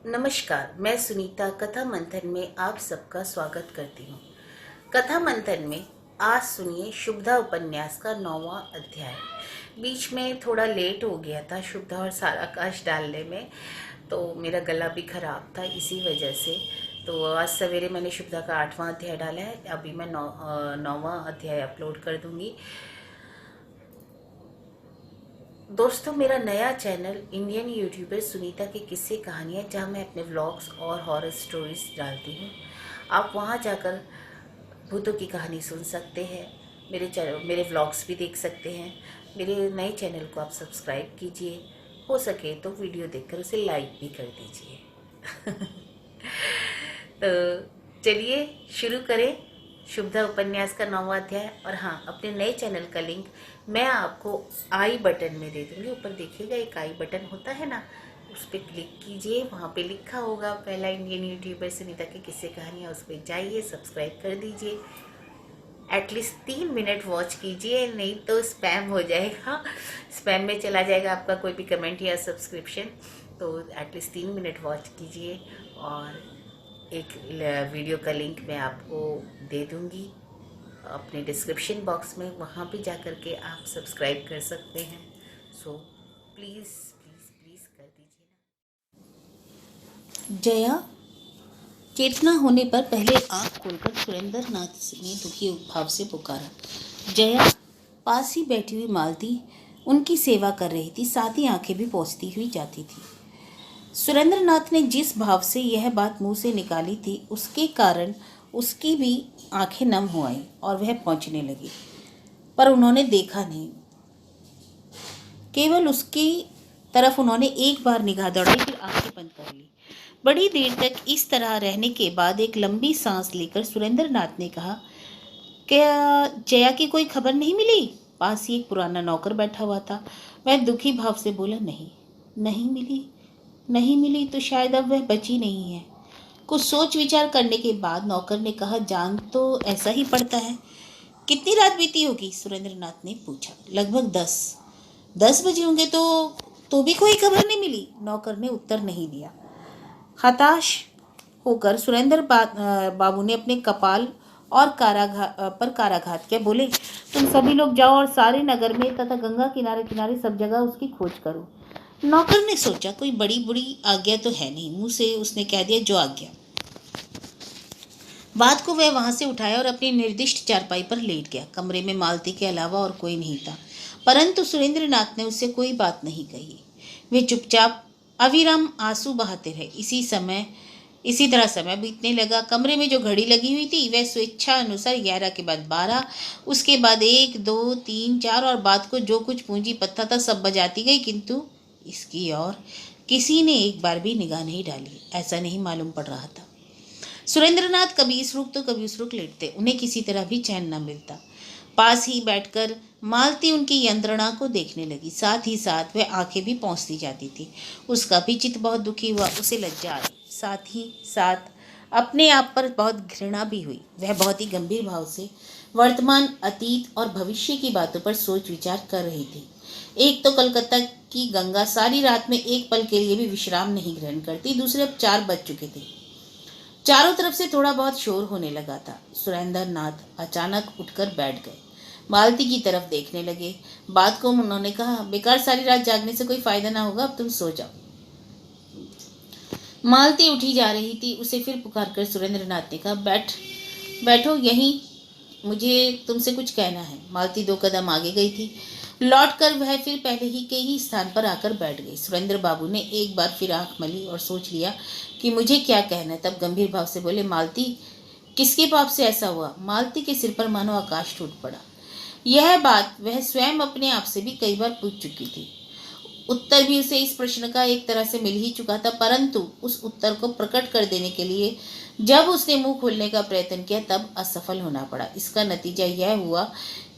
नमस्कार, मैं सुनीता कथा मंथन में आप सबका स्वागत करती हूँ। कथा मंथन में आज सुनिए शुभदा उपन्यास का 9वां अध्याय। बीच में थोड़ा लेट हो गया था शुभदा और साराकाश डालने में, तो मेरा गला भी खराब था इसी वजह से। तो आज सवेरे मैंने शुभदा का 8वां अध्याय डाला है। अभी मैं 9वां अध्याय अपलोड कर दूंगी। दोस्तों, मेरा नया चैनल इंडियन यूट्यूबर सुनीता की किस्से कहानियाँ, जहाँ मैं अपने व्लॉग्स और हॉरर स्टोरीज डालती हूँ। आप वहाँ जाकर भूतों की कहानी सुन सकते हैं, मेरे व्लॉग्स भी देख सकते हैं। मेरे नए चैनल को आप सब्सक्राइब कीजिए, हो सके तो वीडियो देखकर उसे लाइक भी कर दीजिए। तो चलिए शुरू करें शुभदा उपन्यास का 9वां अध्याय। और हाँ, अपने नए चैनल का लिंक मैं आपको आई बटन में दे दूँगी। ऊपर देखिएगा एक आई बटन होता है ना, उस पर क्लिक कीजिए। वहाँ पे लिखा होगा पहला इंडियन यूट्यूबर सुनीता की किस्से कहानियाँ, उस पर जाइए, सब्सक्राइब कर दीजिए। एटलीस्ट 3 मिनट वॉच कीजिए, नहीं तो स्पैम हो जाएगा, स्पैम में चला जाएगा आपका कोई भी कमेंट या सब्सक्रिप्शन। तो एटलीस्ट 3 मिनट वॉच कीजिए। और एक वीडियो का लिंक मैं आपको दे दूँगी अपने डिस्क्रिप्शन बॉक्स में, वहाँ पे जा कर के आप सब्सक्राइब कर सकते हैं। सो प्लीज़ प्लीज़ प्लीज़ कर दीजिए ना। जया चेतना होने पर पहले आंख खोलकर सुरेंद्र नाथ ने दुखी भाव से पुकारा। जया पास ही बैठी हुई मालती उनकी सेवा कर रही थी, साथ ही आंखें भी पोंछती हुई जाती थी। सुरेंद्र नाथ ने जिस भाव से यह बात मुंह से निकाली थी, उसके कारण उसकी भी आंखें नम हो आईं और वह पहुंचने लगी, पर उन्होंने देखा नहीं। केवल उसकी तरफ उन्होंने एक बार निगाह दौड़ाई, फिर आंखें बंद कर ली। बड़ी देर तक इस तरह रहने के बाद एक लंबी सांस लेकर सुरेंद्र नाथ ने कहा, क्या जया की कोई खबर नहीं मिली? पास ही एक पुराना नौकर बैठा हुआ था। वह दुखी भाव से बोला, नहीं, नहीं मिली। नहीं मिली तो शायद अब वह बची नहीं है। कुछ सोच विचार करने के बाद नौकर ने कहा, जान तो ऐसा ही पड़ता है। कितनी रात बीती होगी? सुरेंद्र नाथ ने पूछा। लगभग 10 बजे होंगे। तो भी कोई खबर नहीं मिली? नौकर ने उत्तर नहीं दिया। हताश होकर सुरेंद्र बाबू ने अपने कपाल और काराघात किया। बोले, तुम सभी लोग जाओ और सारे नगर में तथा गंगा किनारे किनारे सब जगह उसकी खोज करो। नौकर ने सोचा, कोई बड़ी बुरी आज्ञा तो है नहीं। मुंह से उसने कह दिया, जो आज्ञा। बात को वह वहां से उठाया और अपनी निर्दिष्ट चारपाई पर लेट गया। कमरे में मालती के अलावा और कोई नहीं था, परंतु सुरेंद्र नाथ ने उससे कोई बात नहीं कही। वे चुपचाप अविराम आंसू बहाते रहे। इसी तरह समय बीतने लगा। कमरे में जो घड़ी लगी हुई थी वह स्वेच्छा अनुसार 11 के बाद 12, उसके बाद 1, 2, 3, 4 और बाद को जो कुछ पूंजी पत्ता था सब बजाती गई, किंतु इसकी ओर किसी ने एक बार भी निगाह नहीं डाली। ऐसा नहीं मालूम पड़ रहा था। सुरेंद्रनाथ कभी इस रुख तो कभी उस रुख लेटते, उन्हें किसी तरह भी चैन न मिलता। पास ही बैठकर मालती उनकी यंत्रणा को देखने लगी, साथ ही साथ वह आंखें भी पोंछती जाती थी। उसका भी चित्त बहुत दुखी हुआ, उसे लज्जा आई, साथ ही साथ अपने आप पर बहुत घृणा भी हुई। वह बहुत ही गंभीर भाव से वर्तमान, अतीत और भविष्य की बातों पर सोच विचार कर रही थी। एक तो कलकत्ता की गंगा सारी रात में एक पल के लिए भी विश्राम नहीं ग्रहण करती, दूसरे अब 4 बज चुके थे। चारों तरफ से थोड़ा बहुत शोर होने लगा था। सुरेंद्र नाथ अचानक उठकर बैठ गए, मालती की तरफ देखने लगे। बात को उन्होंने कहा, बेकार सारी रात जागने से कोई फायदा ना होगा, अब तुम सो जाओ। मालती उठी जा रही थी, उसे फिर पुकार कर सुरेंद्र नाथ ने कहा, बैठो यहीं, मुझे तुमसे कुछ कहना है। मालती 2 कदम आगे गई थी, लौटकर वह फिर पहले ही के ही स्थान पर आकर बैठ गई। सुरेंद्र बाबू ने एक बार फिर आंख मली और सोच लिया कि मुझे क्या कहना है। तब गंभीर भाव से बोले, मालती, किसके पाप से ऐसा हुआ? मालती के सिर पर मानो आकाश टूट पड़ा। यह बात वह स्वयं अपने आप से भी कई बार पूछ चुकी थी। उत्तर भी उसे इस प्रश्न का एक तरह से मिल ही चुका था, परंतु उस उत्तर को प्रकट कर देने के लिए जब उसने मुंह खोलने का प्रयत्न किया तब असफल होना पड़ा। इसका नतीजा यह हुआ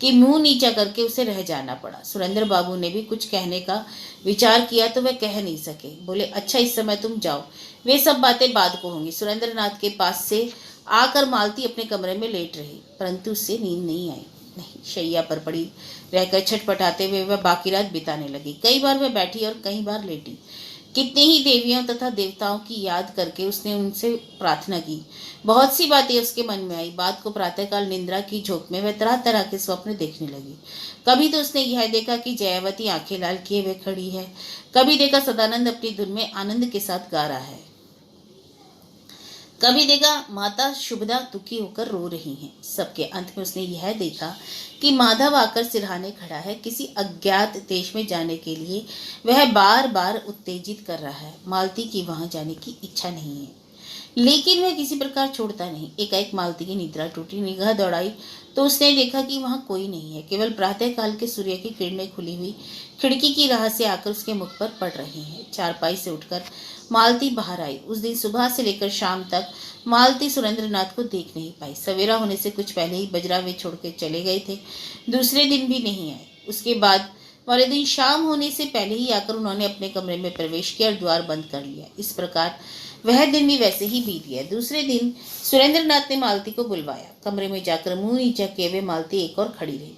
कि मुंह नीचा करके उसे रह जाना पड़ा। सुरेंद्र बाबू ने भी कुछ कहने का विचार किया तो वह कह नहीं सके। बोले, अच्छा, इस समय तुम जाओ, वे सब बातें बाद को होंगी। सुरेंद्र नाथ के पास से आकर मालती अपने कमरे में लेट रही, परंतु उससे नींद नहीं आई। नहीं, शैया पर पड़ी रहकर छटपटाते हुए वह बाकी रात बिताने लगी। कई बार वह बैठी और कई बार लेटी। कितने ही देवियों तथा देवताओं की याद करके उसने उनसे प्रार्थना की। बहुत सी बातें उसके मन में आई। बात को प्रातःकाल निद्रा की झोंक में वह तरह तरह के स्वप्न देखने लगी। कभी तो उसने यह देखा कि जयावती आंखें लाल किए हुए खड़ी है, कभी देखा सदानंद अपनी धुन में आनंद के साथ गा रहा है, कभी देखा माता शुभदा दुखी होकर रो रही हैं। सबके अंत में उसने यह देखा कि माधव आकर सिरहाने खड़ा है। किसी अज्ञात देश में जाने के लिए वह बार बार उत्तेजित कर रहा है। मालती की वहां जाने की इच्छा नहीं है, लेकिन वह किसी प्रकार छोड़ता नहीं। एकाएक मालती की निद्रा टूटी। निगाह दौड़ाई तो उसने देखा कि वहां कोई नहीं है, केवल प्रातः काल के सूर्य की किरणें खुली हुई खिड़की की राह से आकर उसके मुख पर पड़ रही हैं। चारपाई से उठकर मालती बाहर आई। उस दिन सुबह से लेकर शाम तक मालती सुरेंद्रनाथ को देख नहीं पाई। सवेरा होने से कुछ पहले ही बजरा वे छोड़ के चले गए थे, दूसरे दिन भी नहीं आए। उसके बाद वाले दिन शाम होने से पहले ही आकर उन्होंने अपने कमरे में प्रवेश किया और द्वार बंद कर लिया। इस प्रकार वह दिन भी वैसे ही बीत गया। दूसरे दिन सुरेंद्रनाथ ने मालती को बुलवाया। कमरे में जाकर मुंह नीचा किए हुए मालती एक और खड़ी रही।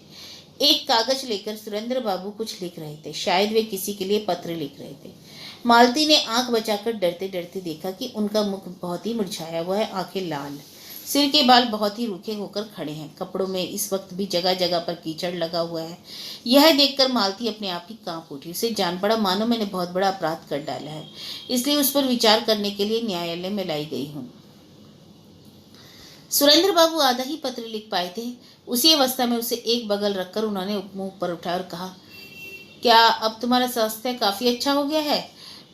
एक कागज लेकर सुरेंद्र बाबू कुछ लिख रहे थे। शायद वे किसी के लिए पत्र लिख रहे थे। मालती ने आंख बचाकर डरते डरते देखा कि उनका मुख बहुत ही मुरझाया हुआ है, आंखें लाल, सिर के बाल बहुत ही रूखे होकर खड़े हैं। कपड़ों में इस वक्त भी जगह जगह पर कीचड़ लगा हुआ है। यह देखकर मालती अपने आप ही कांप उठी। उसे जान पड़ा मानो मैंने बहुत बड़ा अपराध कर डाला है, इसलिए उस पर विचार करने के लिए न्यायालय में लाई गई हूँ। सुरेंद्र बाबू आधा ही पत्र लिख पाए थे। उसी अवस्था में उसे एक बगल रखकर उन्होंने मुंह पर उठाया और कहा, क्या अब तुम्हारा स्वास्थ्य काफी अच्छा हो गया है?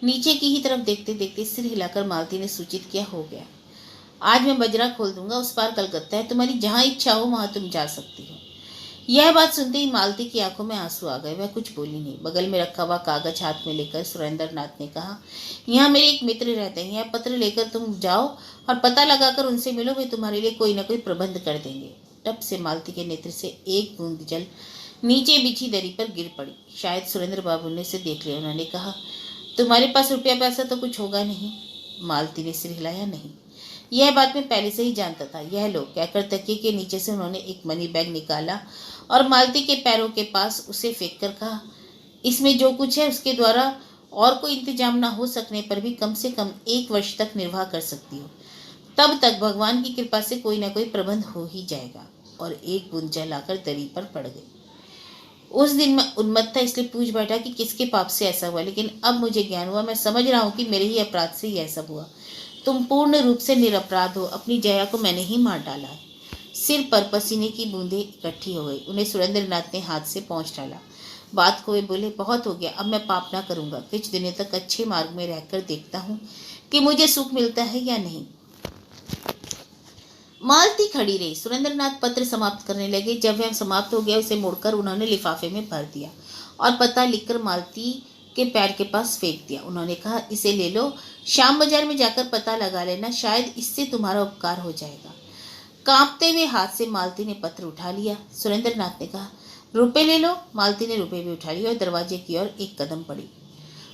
नीचे की ही तरफ देखते देखते सिर हिलाकर मालती ने सूचित किया, हो गया। आज मैं बजरा खोल दूंगा, उस पार कलकत्ता है, तुम्हारी जहां इच्छा हो वहां तुम जा सकती हो। यह बात सुनते ही मालती की आंखों में आंसू आ गए। वह कुछ बोली नहीं। बगल में रखा हुआ कागज हाथ में लेकर सुरेंद्रनाथ ने कहा, यहाँ मेरे एक मित्र रहते हैं, यह पत्र लेकर तुम जाओ और पता लगाकर उनसे मिलो, वे तुम्हारे लिए कोई ना कोई प्रबंध कर देंगे। टप से मालती के नेत्र से एक बूंद जल नीचे बिछी दरी पर गिर पड़ी। शायद सुरेंद्र बाबू ने उसे देख लिया। उन्होंने कहा, तुम्हारे पास रुपया पैसा तो कुछ होगा नहीं? मालती ने सिर हिलाया, नहीं, यह बात मैं पहले से ही जानता था। यह लो, कहकर तकिए के नीचे से उन्होंने एक मनी बैग निकाला और मालती के पैरों के पास उसे फेंक कर कहा, इसमें जो कुछ है उसके द्वारा और कोई इंतजाम ना हो सकने पर भी कम से कम 1 वर्ष तक निर्वाह कर सकती हो। तब तक भगवान की कृपा से कोई ना कोई प्रबंध हो ही जाएगा। और एक बूंद जल आकर दरी पर पड़ गई। उस दिन मैं उन्मत्त था, इसलिए पूछ बैठा कि किसके पाप से ऐसा हुआ, लेकिन अब मुझे ज्ञान हुआ। मैं समझ रहा हूँ कि मेरे ही अपराध से यह सब हुआ। तुम पूर्ण रूप से निरपराध हो। अपनी जया को मैंने ही मार डाला है। सिर पर पसीने की बूंदें इकट्ठी हो गई। उन्हें सुरेंद्रनाथ ने हाथ से पोंछ डाला। बात को वे बोले, बहुत हो गया, अब मैं पाप ना करूंगा। कुछ दिनों तक अच्छे मार्ग में रहकर देखता हूँ कि मुझे सुख मिलता है या नहीं। मालती खड़ी रही। सुरेंद्रनाथ पत्र समाप्त करने लगे। जब वह समाप्त हो गया, उसे मोड़कर उन्होंने लिफाफे में भर दिया और पता लिखकर मालती के पैर के पास फेंक दिया। उन्होंने कहा, इसे ले लो, शाम बाजार में जाकर पता लगा लेना, शायद इससे तुम्हारा उपकार हो जाएगा। कांपते हुए हाथ से मालती ने पत्र उठा लिया। सुरेंद्रनाथ ने कहा, रुपए ले लो। मालती ने रुपए भी उठा लिए और दरवाजे की ओर एक कदम पड़ी।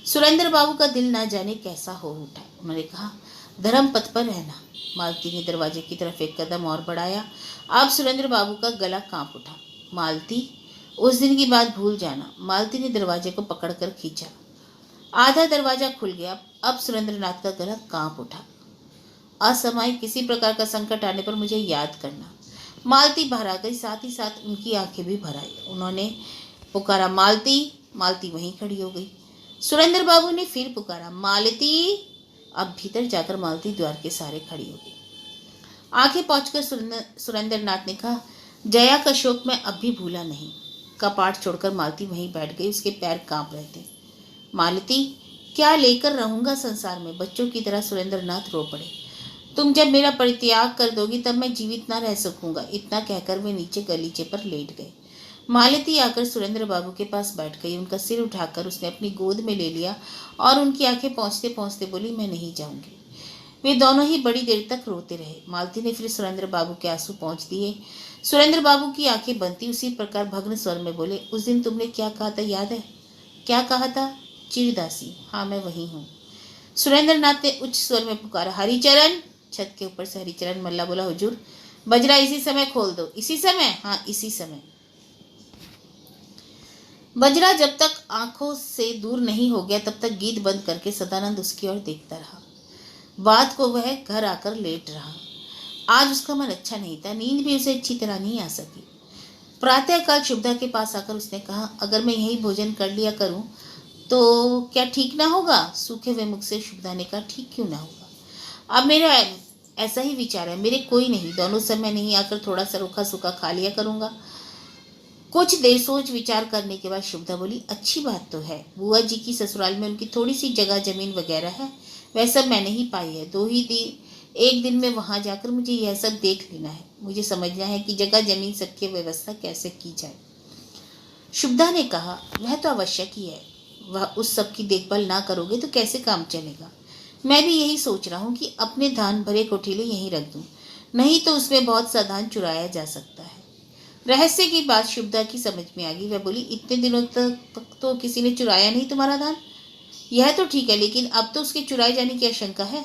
सुरेंद्र बाबू का दिल ना जाने कैसा हो उठा। उन्होंने कहा, धर्म पथ पर रहना। मालती ने दरवाजे की तरफ एक कदम और बढ़ाया। अब सुरेंद्र बाबू का गला कांप उठा। मालती, उस दिन की बात भूल जाना। मालती ने दरवाजे को पकड़कर खींचा। आधा दरवाजा खुल गया। अब सुरेंद्रनाथ का गला कांप उठा। असामयिक किसी प्रकार का संकट आने पर मुझे याद करना। मालती बाहर आ गई, साथ ही साथ उनकी आंखें भी भर आई। उन्होंने पुकारा, मालती। मालती वहीं खड़ी हो गई। सुरेंद्र बाबू ने फिर पुकारा, मालती। अब भीतर जाकर मालती द्वार के सहारे खड़ी हो गई। आगे पहुंचकर सुरेंद्रनाथ ने कहा, जया का शोक मैं अब भी भूला नहीं। कपाट छोड़कर मालती वहीं बैठ गई। उसके पैर कांप रहे थे। मालती, क्या लेकर रहूंगा संसार में? बच्चों की तरह सुरेंद्रनाथ रो पड़े। तुम जब मेरा परित्याग कर दोगी तब मैं जीवित ना रह सकूंगा। इतना कहकर वे नीचे गलीचे पर लेट गए। मालती आकर सुरेंद्र बाबू के पास बैठ गई। उनका सिर उठाकर उसने अपनी गोद में ले लिया और उनकी आंखें पहुंचते पहुंचते बोली, मैं नहीं जाऊंगी। वे दोनों ही बड़ी देर तक रोते रहे। मालती ने फिर सुरेंद्र बाबू के आंसू पहुंच दिए। सुरेंद्र बाबू की आंखें बंद थी। उसी प्रकार भग्न स्वर में बोले, उस दिन तुमने क्या कहा था, याद है? क्या कहा था? चिरदासी। हाँ, मैं वही हूँ। सुरेंद्रनाथ ने उच्च स्वर में पुकारा, हरिचरण। छत के ऊपर से हरिचरण मल्ला बोला, हुजूर, बजरा इसी समय खोल दो। इसी समय? हाँ, इसी समय। बजरा जब तक आंखों से दूर नहीं हो गया तब तक गीत बंद करके सदानंद उसकी ओर देखता रहा। बात को वह घर आकर लेट रहा। आज उसका मन अच्छा नहीं था, नींद भी उसे अच्छी तरह नहीं आ सकी। प्रातःकाल शुभदा के पास आकर उसने कहा, अगर मैं यही भोजन कर लिया करूं तो क्या ठीक ना होगा? सूखे हुए मुख से शुभदा ने कहा, ठीक क्यों ना होगा? अब मेरा ऐसा ही विचार है, मेरे कोई नहीं, दोनों समय नहीं आकर थोड़ा सा रूखा सूखा खा लिया करूंगा। कुछ देर सोच विचार करने के बाद शुभदा बोली, अच्छी बात तो है, बुआ जी की ससुराल में उनकी थोड़ी सी जगह जमीन वगैरह है, वह सब मैंने ही पाई है। एक दिन में वहां जाकर मुझे यह सब देख लेना है। मुझे समझना है कि जगह जमीन सबकी व्यवस्था कैसे की जाए। शुभदा ने कहा, वह तो आवश्यक ही है, वह उस सब की देखभाल ना करोगे तो कैसे काम चलेगा। मैं भी यही सोच रहा हूँ कि अपने धान भरे कोठीले यहीं रख दूं, नहीं तो उसमें बहुत सा धान चुराया जा सकता है। रहस्य की बात शुभदा की समझ में आ गई। वह बोली, इतने दिनों तक तो किसी ने चुराया नहीं तुम्हारा धान। यह तो ठीक है, लेकिन अब तो उसके चुराए जाने की आशंका है।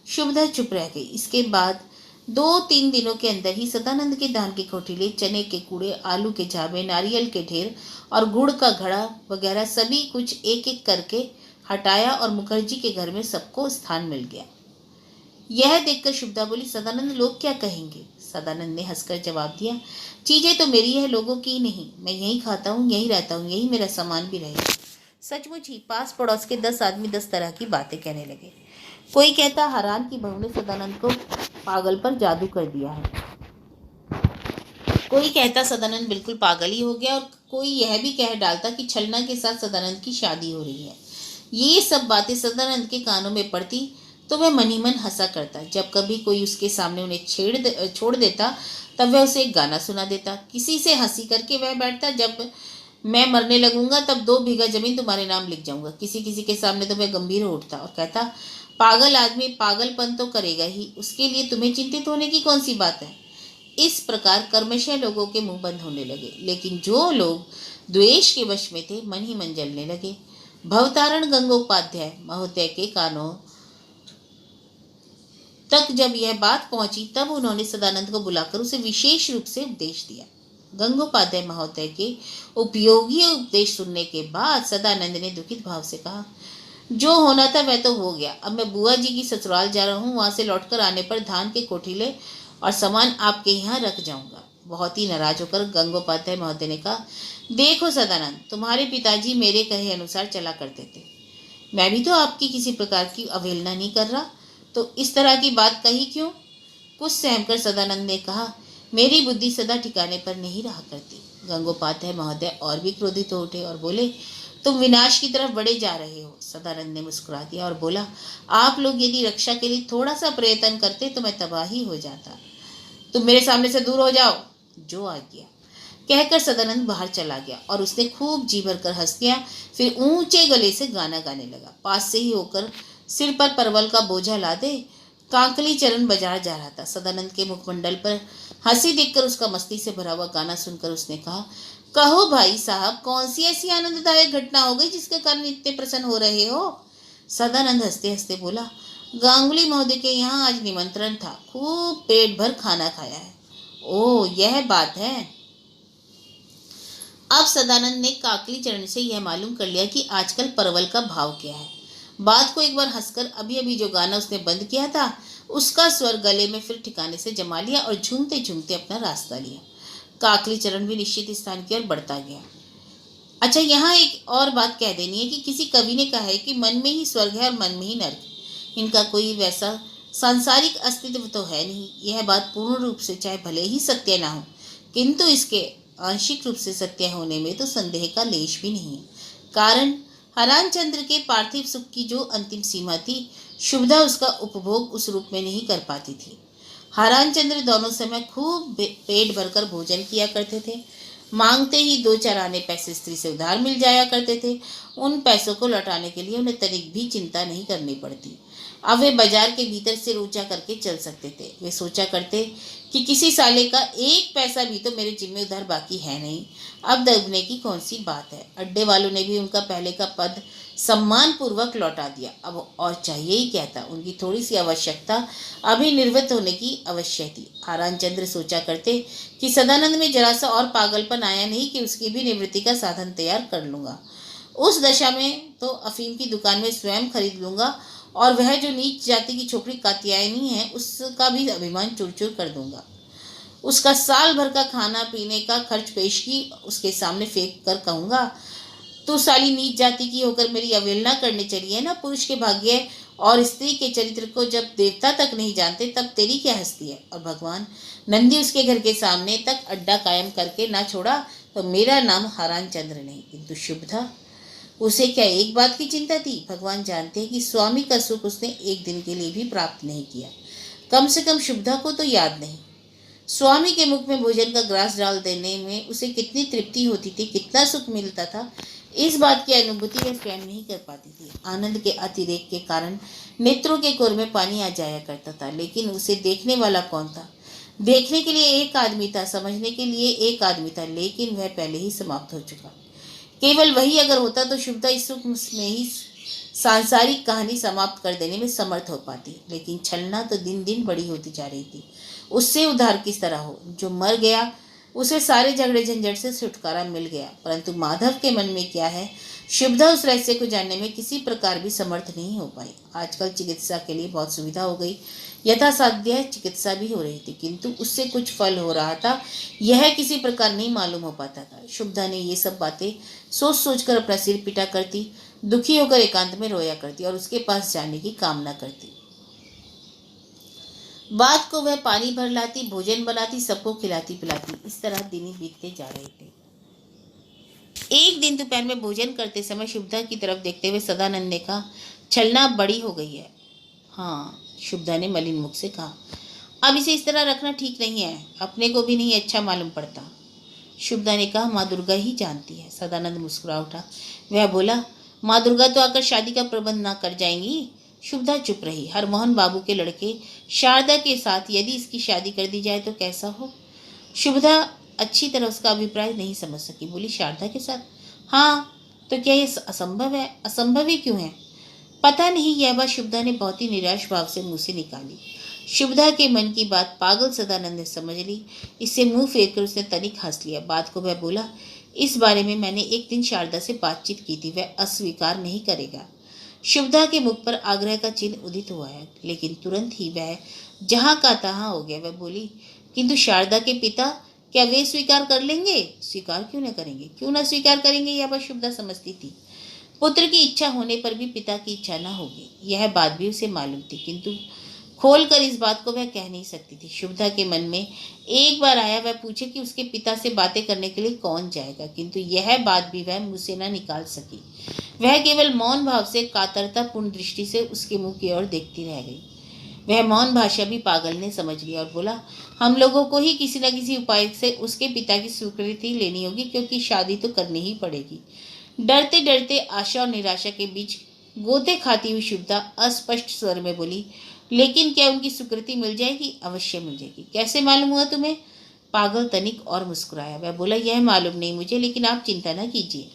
शुभदा चुप रह गई। इसके बाद 2-3 दिनों के अंदर ही सदानंद के धान के कोठीले, चने के कूड़े, आलू के झाबे, नारियल के ढेर और गुड़ का घड़ा वगैरह सभी कुछ एक एक करके हटाया और मुखर्जी के घर में सबको स्थान मिल गया। यह देखकर शुभदा बोली, सदानंद, लोग क्या कहेंगे? सदानंद ने हंसकर जवाब दिया, चीजें तो मेरी है, लोगों की नहीं। मैं यहीं खाता हूँ, यहीं रहता हूँ, यही मेरा सामान भी रहेगा। सचमुच ही पास पड़ोस के 10 आदमी 10 तरह की बातें कहने लगे। कोई कहता, हरान की बहू ने सदानंद को पागल पर जादू कर दिया है। कोई कहता सदानंद बिल्कुल पागल ही हो गया, और कोई यह भी कह डालता कि छलना के साथ सदानंद की शादी हो रही है। ये सब बातें सदानंद के कानों में पड़ती तो वह मन ही मन हंसा करता। जब कभी कोई उसके सामने उन्हें छोड़ देता तब वह उसे एक गाना सुना देता। किसी से हंसी करके वह बैठता, जब मैं मरने लगूंगा तब 2 बीघा जमीन तुम्हारे नाम लिख जाऊंगा। किसी किसी के सामने तो वह गंभीर हो उठता और कहता, पागल आदमी पागलपन तो करेगा ही, उसके लिए तुम्हें चिंतित होने की कौन सी बात है। इस प्रकार कर्मशः लोगों के मुंह बंद होने लगे, लेकिन जो लोग द्वेष के वश में थे मन ही मन जलने लगे। भवतारण गंगोपाध्याय महोदय के कानों तक जब यह बात पहुंची तब उन्होंने सदानंद को बुलाकर उसे विशेष रूप से उपदेश दिया। गंगोपाध्याय महोदय के उपयोगी उपदेश सुनने के बाद सदानंद ने दुखित भाव से कहा, जो होना था वह तो हो गया। अब मैं बुआ जी की ससुराल जा रहा हूँ, वहां से लौटकर आने पर धान के कोठीले और सामान आपके यहाँ रख जाऊंगा। बहुत ही नाराज होकर गंगोपाध्याय महोदय ने कहा, देखो सदानंद, तुम्हारे पिताजी मेरे कहे अनुसार चला करते थे। मैं भी तो आपकी किसी प्रकार की अवहेलना नहीं कर रहा, तो इस तरह की बात कही क्यों? कुछ सहमकर सदानंद ने कहा, मेरी बुद्धि सदा ठिकाने पर नहीं रहा करती। गंगोपाध्याय महोदय और भी क्रोधित हो उठे और बोले, तुम विनाश की तरफ बढ़े जा रहे हो। सदानंद ने मुस्कुरा दिया और बोला, आप लोग यदि रक्षा के लिए थोड़ा सा प्रयत्न करते तो मैं तबाही हो जाता। तुम मेरे सामने से दूर हो जाओ। जो आ गया, कहकर सदानंद बाहर चला गया और उसने खूब जी भरकर हंस दिया। फिर ऊंचे गले से गाना गाने लगा। पास से ही होकर सिर पर परवल का बोझा लादे कांकली चरण बाजार जा रहा था। सदानंद के मुखमंडल पर हंसी देखकर उसका मस्ती से भरा हुआ गाना सुनकर उसने कहा, कहो भाई साहब, कौन सी ऐसी आनंददायक घटना हो गई जिसके कारण इतने प्रसन्न हो रहे हो? सदानंद हंसते हंसते बोला, गांगुली महोदय के यहाँ आज निमंत्रण था, खूब पेट भर खाना खाया है। ओ, यह बात है। अब सदानंद ने काकली चरण से यह मालूम कर लिया कि आजकल परवल का भाव क्या है। बात को एक बार हंसकर अभी अभी जो गाना उसने बंद किया था उसका स्वर गले में फिर ठिकाने से जमा लिया और झूमते झूमते अपना रास्ता लिया। काकली चरण भी निश्चित स्थान की ओर बढ़ता गया। अच्छा, यहाँ एक और बात कह देनी है कि किसी कवि ने कहा है कि मन में ही स्वर्ग है और मन में ही नर्क। इनका कोई वैसा सांसारिक अस्तित्व तो है नहीं। यह बात पूर्ण रूप से चाहे भले ही सत्य ना हो, किंतु इसके आंशिक रूप से सत्य होने में तो संदेह का लेश भी नहीं है। कारण हरान चंद्र के पार्थिव सुख की जो अंतिम सीमा थी, शुभदा उसका उपभोग उस रूप में नहीं कर पाती थी। हरान चंद्र दोनों समय खूब पेट भरकर भोजन किया करते थे। मांगते ही 2-4 आने पैसे स्त्री से उधार मिल जाया करते थे। उन पैसों को लौटाने के लिए उन्हें तनिक भी चिंता नहीं करनी पड़ती। अब वे बाजार के भीतर से ऊंचा करके चल सकते थे। वे सोचा करते कि किसी साले का 1 पैसा भी तो मेरे जिम्मे उधार बाकी है नहीं, अब दबने की कौन सी बात है। अड्डे वालों ने भी उनका पहले का पद सम्मान पूर्वक लौटा दिया। अब और चाहिए ही क्या था, उनकी थोड़ी सी आवश्यकता अभी निर्वृत्त होने की अवश्य थी। हारान चंद्र सोचा करते कि सदानंद में जरा सा और पागलपन आया नहीं कि उसकी भी निवृत्ति का साधन तैयार कर लूंगा। उस दशा में तो अफीम की दुकान में स्वयं खरीद लूंगा और वह जो नीच जाति की छोकरी कात्यायनी है उसका भी अभिमान चूर चूर कर दूंगा। उसका साल भर का खाना पीने का खर्च पेशगी उसके सामने फेंक कर कहूंगा, तू साली नीच जाति की होकर मेरी अवहेलना करने चली है ना। पुरुष के भाग्य और स्त्री के चरित्र को जब देवता तक नहीं जानते तब तेरी क्या हस्ती है। और भगवान नंदी उसके घर के सामने तक अड्डा कायम करके ना छोड़ा तो मेरा नाम हारान चंद्र नहीं किंतु शुभदा। उसे क्या एक बात की चिंता थी, भगवान जानते हैं कि स्वामी का सुख उसने एक दिन के लिए भी प्राप्त नहीं किया, कम से कम शुभदा को तो याद नहीं। स्वामी के मुख में भोजन का ग्रास डाल देने में उसे कितनी तृप्ति होती थी, कितना सुख मिलता था, इस बात की अनुभूति वह स्वयं नहीं कर पाती थी। आनंद के अतिरेक के कारण नेत्रों के कोर में पानी आ जाया करता था, लेकिन उसे देखने वाला कौन था। देखने के लिए एक आदमी था, समझने के लिए एक आदमी था, लेकिन वह पहले ही समाप्त हो चुका। केवल वही अगर होता तो शुभदा इस सुख में ही सांसारिक कहानी समाप्त कर देने में समर्थ हो पाती, लेकिन छलना तो दिन दिन बड़ी होती जा रही थी। उससे उद्धार किस तरह हो। जो मर गया उसे सारे झगड़े झंझट से छुटकारा मिल गया, परंतु माधव के मन में क्या है, शुभदा उस रहस्य को जानने में किसी प्रकार भी समर्थ नहीं हो पाई। आजकल चिकित्सा के लिए बहुत सुविधा हो गई, यथासाध्य चिकित्सा भी हो रही थी, किंतु उससे कुछ फल हो रहा था यह किसी प्रकार नहीं मालूम हो पाता था। शुभदा ने ये सब बातें सोच सोच कर अपना सिर पिटा करती, दुखी होकर एकांत में रोया करती और उसके पास जाने की कामना करती। बात को वह पानी भर लाती, भोजन बनाती, सबको खिलाती पिलाती। इस तरह दिन बीतते जा रहे थे। एक दिन दोपहर में भोजन करते समय शुभदा की तरफ देखते हुए सदानंद ने कहा, छलना बड़ी हो गई है। हाँ, शुभदा ने मलिन मुख से कहा, अब इसे इस तरह रखना ठीक नहीं है, अपने को भी नहीं अच्छा मालूम पड़ता। शुभदा ने कहा, माँ दुर्गा ही जानती है। सदानंद मुस्कुरा उठा। वह बोला, माँ दुर्गा तो आकर शादी का प्रबंध ना कर जाएंगी। शुभदा चुप रही। हरमोहन बाबू के लड़के शारदा के साथ यदि इसकी शादी कर दी जाए तो कैसा हो। शुभदा अच्छी तरह उसका अभिप्राय नहीं समझ सकी। बोली, शारदा के साथ? हाँ, तो क्या ये असंभव है? असंभव ही क्यों है? पता नहीं। यह बात शुभदा ने बहुत ही निराश भाव से मुंह से निकाली। शुभदा के मन की बात पागल सदानंद ने समझ ली। इससे मुंह फेर कर उसने तनिक हंस लिया। बात को वह बोला, इस बारे में मैंने एक दिन शारदा से बातचीत की थी, वह अस्वीकार नहीं करेगा। शुभदा के मुख पर आग्रह का चिन्ह उदित हुआ है, लेकिन तुरंत ही वह जहां का तहां हो गया। वह बोली, किंतु शारदा के पिता, क्या वे स्वीकार कर लेंगे? स्वीकार क्यों न करेंगे? क्यों न स्वीकार करेंगे? यह बात शुभदा समझती थी। पुत्र की इच्छा होने पर भी पिता की इच्छा न होगी, यह बात भी उसे मालूम थी, किंतु खोलकर इस बात को वह कह नहीं सकती थी। शुभदा के मन में एक बार आया वह पूछे कि उसके पिता से बातें करने के लिए कौन जाएगा, किंतु यह बात भी वह मुंह से न निकाल सकी। वह केवल मौन भाव से कातरतापूर्ण दृष्टि से उसके मुंह की ओर देखती रह गई। वह मौन भाषा भी पागल ने समझ लिया और बोला, हम लोगों को ही किसी न किसी उपाय से उसके पिता की स्वीकृति लेनी होगी, क्योंकि शादी तो करनी ही पड़ेगी। डरते डरते आशा और निराशा के बीच गोते खाती हुई शुभदा अस्पष्ट स्वर में बोली, लेकिन क्या उनकी स्वीकृति मिल जाएगी? अवश्य मिल जाएगी। कैसे मालूम हुआ तुम्हें? पागल तनिक और मुस्कुराया। वह बोला, यह मालूम नहीं मुझे, लेकिन आप चिंता न कीजिए।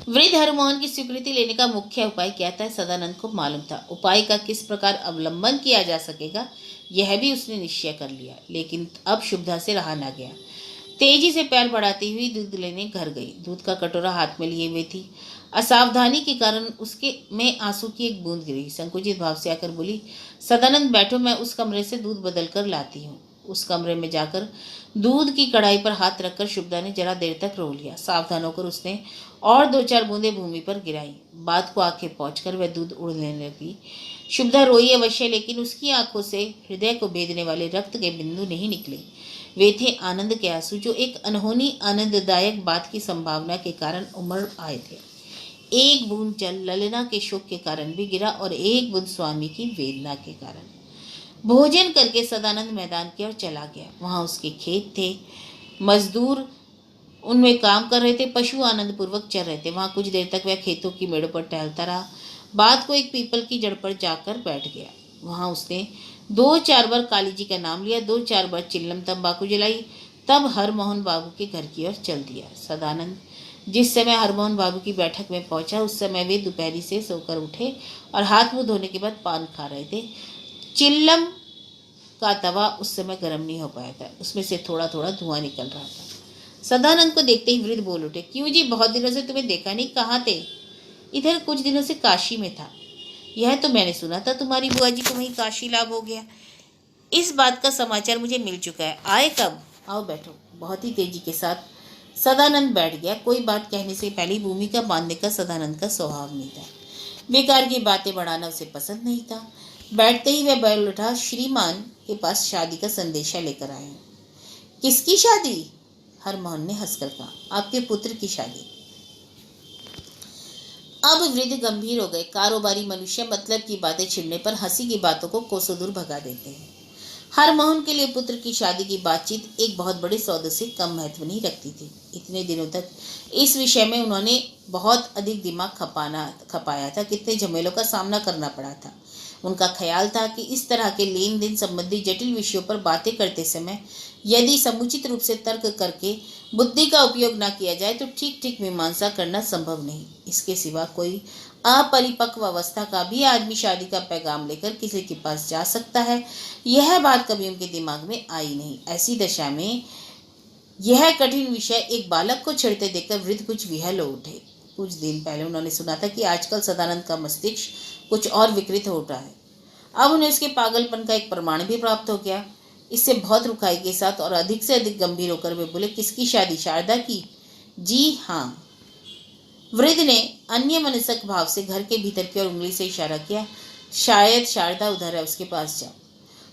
वृद्ध हरमोहन की स्वीकृति लेने का मुख्य उपाय क्या था, सदानंद को मालूम था। उपाय का किस प्रकार अवलंबन किया जा सकेगा यह भी उसने निश्चय कर लिया, लेकिन अब शुभदा से रहा न गया। तेजी से पैर बढ़ाती हुई दूध लेने घर गई। दूध का कटोरा हाथ में लिए हुए थी। असावधानी के कारण उसके में आंसू की एक बूंद गिरी। संकुचित भाव से आकर बोली, सदानंद बैठो, मैं उस कमरे से दूध बदल कर लाती हूँ। उस कमरे में जाकर दूध की कढ़ाई पर हाथ रखकर शुभदा ने जरा देर तक रो लिया। सावधान होकर उसने और 2-4 बूंदें भूमि पर गिराई। बाद को आंखें पहुंचकर वह दूध उड़ने लगी। शुभदा रोई अवश्य, लेकिन उसकी आंखों से हृदय को भेदने वाले रक्त के बिंदु नहीं निकले। वे थे आनंद के आंसू, जो एक अनहोनी आनंददायक बात की संभावना के कारण उमड़ आए थे। एक बूंद जल ललना के शोक के कारण भी गिरा और एक बूंद स्वामी की वेदना के कारण। भोजन करके सदानंद मैदान की ओर चला गया। वहां उसके खेत थे, मजदूर उनमें काम कर रहे थे, पशु आनंद पूर्वक चर रहे थे। वहां कुछ देर तक वह खेतों की मेड़ों पर टहलता रहा। बाद को एक पीपल की जड़ पर जाकर बैठ गया। वहां उसने 2-4 बार काली जी का नाम लिया, 2-4 बार चिल्लम तंबाकू जलाई, तब हरमोहन बाबू के घर की ओर चल दिया। सदानंद जिस समय हरमोहन बाबू की बैठक में पहुंचा उस समय वे दोपहरी से सोकर उठे और हाथ मुंह धोने के बाद पान खा रहे थे। चिल्लम का तवा उस समय गर्म नहीं हो पाया था, उसमें से थोड़ा थोड़ा धुआं निकल रहा था। सदानंद को देखते ही वृद्ध बोल उठे, क्यों जी, बहुत दिनों से तुम्हें देखा नहीं, कहाँ थे? इधर कुछ दिनों से काशी में था। यह तो मैंने सुना था तुम्हारी बुआ जी को वहीं काशी लाभ हो गया। इस बात का समाचार मुझे मिल चुका है। आए कब? आओ बैठो। बहुत ही तेजी के साथ सदानंद बैठ गया। कोई बात कहने से पहले भूमिका बांधने का सदानंद का स्वभाव नहीं था। बेकार की बातें बढ़ाना उसे पसंद नहीं था। बैठते ही वह बोल उठा, श्रीमान के पास शादी का संदेशा लेकर आया हूं। किसकी शादी? हरमोहन ने हंसकर कहा, आपके पुत्र की शादी। अब वृद्ध गंभीर हो गए। कारोबारी मनुष्य मतलब की बातें छिड़ने पर हंसी की बातों को कोसों दूर भगा देते हैं। हरमोहन के लिए पुत्र की शादी की बातचीत एक बहुत बड़े सौदे से कम महत्व नहीं रखती थी। इतने दिनों तक इस विषय में उन्होंने बहुत अधिक दिमाग खपाया था, कितने झमेलों का सामना करना पड़ा था। उनका ख्याल था कि इस तरह के लेन देन संबंधी जटिल विषयों पर बातें करते समय यदि समुचित रूप से तर्क करके बुद्धि का उपयोग न किया जाए तो ठीक ठीक मीमांसा करना संभव नहीं। इसके सिवा कोई अपरिपक्व अवस्था का भी आदमी शादी का पैगाम लेकर किसी के पास जा सकता है, यह बात कभी उनके दिमाग में आई नहीं। ऐसी दशा में यह कठिन विषय एक बालक को छेड़ते देखकर वृद्ध कुछ विहल हो उठे। कुछ दिन पहले उन्होंने सुना था कि आजकल सदानंद का मस्तिष्क कुछ और विकृत हो उठा है। अब उन्हें उसके पागलपन का एक प्रमाण भी प्राप्त हो गया। इससे बहुत रुखाई के साथ और अधिक से अधिक गंभीर होकर वे बोले, किसकी शादी? शारदा की? जी हाँ। वृद्ध ने अन्य मनसक भाव से घर के भीतर की ओर उंगली से इशारा किया, शायद शारदा उधर है, उसके पास जाओ।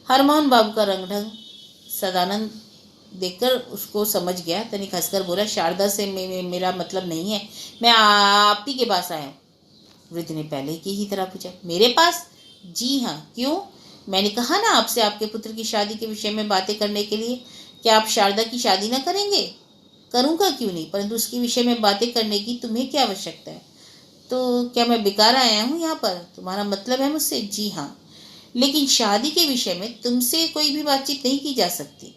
हरमोहन बाबू का रंग ढंग सदानंद देखकर उसको समझ गया। तनिक हंसकर बोला, शारदा से मेरा मतलब नहीं है, मैं आप ही के पास आया हूँ। वृद्ध ने पहले की ही तरह पूछा, मेरे पास? जी हाँ। क्यों? मैंने कहा ना आपसे, आपके पुत्र की शादी के विषय में बातें करने के लिए। क्या आप शारदा की शादी न करेंगे? करूँगा, क्यों नहीं, परंतु उसके विषय में बातें करने की तुम्हें क्या आवश्यकता है? तो क्या मैं बेकार आया हूँ यहाँ पर? तुम्हारा मतलब है मुझसे? जी हाँ। लेकिन शादी के विषय में तुमसे कोई भी बातचीत नहीं की जा सकती।